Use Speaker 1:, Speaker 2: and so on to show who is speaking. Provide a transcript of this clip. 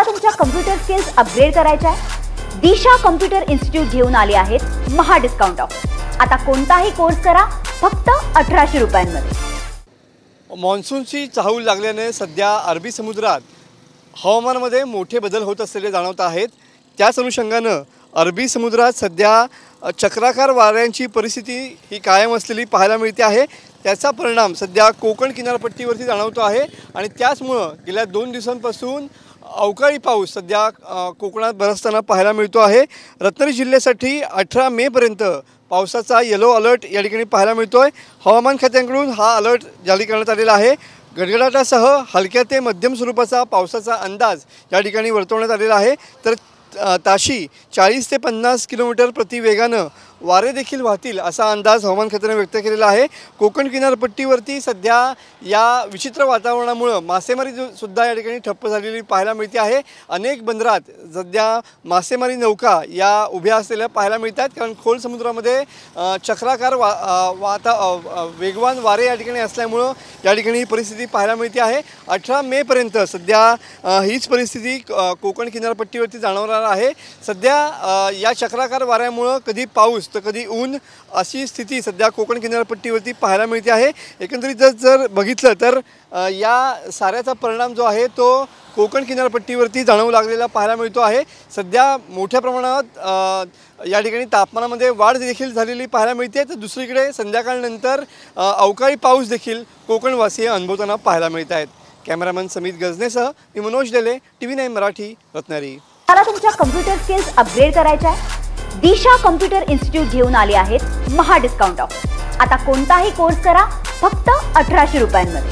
Speaker 1: तुम्हाला तुमच्या computer skills upgrade करायच्या आहे? दिशा कम्प्युटर इन्स्टिट्यूट घेऊन आले आहेत महा डिस्काउंट ऑफर। आता कोणताही कोर्स करा फक्त 1800 रुपयांमध्ये।
Speaker 2: मॉन्सूनची चाहूल लागल्याने सध्या अरबी समुद्रात हवामानामध्ये मोठे बदल होत असलेले जाणवत आहेत। त्याच अनुषंगानं अरबी समुद्रात सध्या चक्राकार वाऱ्यांची परिस्थिती ही कायम असलेली पाहायला मिळते आहे। त्याचा परिणाम सध्या कोकण किनारपट्टीवरती जाणवतो आहे आणि त्याचमुळे गेल्या 2 दिवसांपासून अवकाळी पाऊस सध्या कोकणात बरसताना पाहायला मिळतो आहे। रत्नागिरी जिल्ह्यासाठी 18 मे पर्यंत पावसाचा येलो अलर्ट या ठिकाणी पाहायला मिळतोय। हवामान खात्याकडून हा अलर्ट जारी करण्यात आलेला आहे। गडगडाटासह हलक्या ते मध्यम स्वरूपाचा पावसाचा अंदाज या ठिकाणी वर्तवण्यात आलेला आहे। तर ताशी 40 ते 50 किलोमीटर प्रति वेगानं वारे देखील वाहतील असा अंदाज हवामान खात्याने व्यक्त केलेला आहे। कोकण किनारपट्टीवरती सध्या या विचित्र वातावरणामुळे मासेमारी सुद्धा या ठिकाणी ठप्प झालेली पाहायला मिळते आहे। अनेक बंदरात सध्या मासेमारी नौका या उभ्या असलेल्या पाहायला मिळतात, कारण खोल समुद्रामध्ये चक्राकार वेगवान वारे या ठिकाणी असल्यामुळं या ठिकाणी ही परिस्थिती पाहायला मिळते आहे। 18 मे पर्यंत सध्या हीच परिस्थिती कोकण किनारपट्टीवरती जाणवणार आहे। सध्या या चक्राकार वाऱ्यामुळं कधी पाऊस तर कधी ऊन अशी स्थिती सध्या कोकण किनारपट्टीवरती पाहायला मिळते आहे। एकंदरीत जर बघितलं तर या साऱ्याचा परिणाम जो आहे तो कोकण किनारपट्टीवरती जाणवू लागलेला पाहायला मिळतो आहे। सध्या मोठ्या प्रमाणात या ठिकाणी तापमानामध्ये वाढ देखील झालेली पाहायला मिळते। तर दुसरीकडे संध्याकाळनंतर अवकाळी पाऊस देखील कोकणवासीय अनुभवताना पाहायला मिळत आहेत। कॅमेरामन समीत गजनेसह मी मनोज डेले, TV9 मराठी, रत्नागिरी।
Speaker 1: तुम्हाला तुमच्या कम्प्युटर स्किल्स अपग्रेड करायच्या आहे? दिशा कम्प्युटर इन्स्टिट्यूट घेऊन आले आहेत महा डिस्काउंट ऑफर। आता कोणताही कोर्स करा फक्त 1800 रुपयांमध्ये।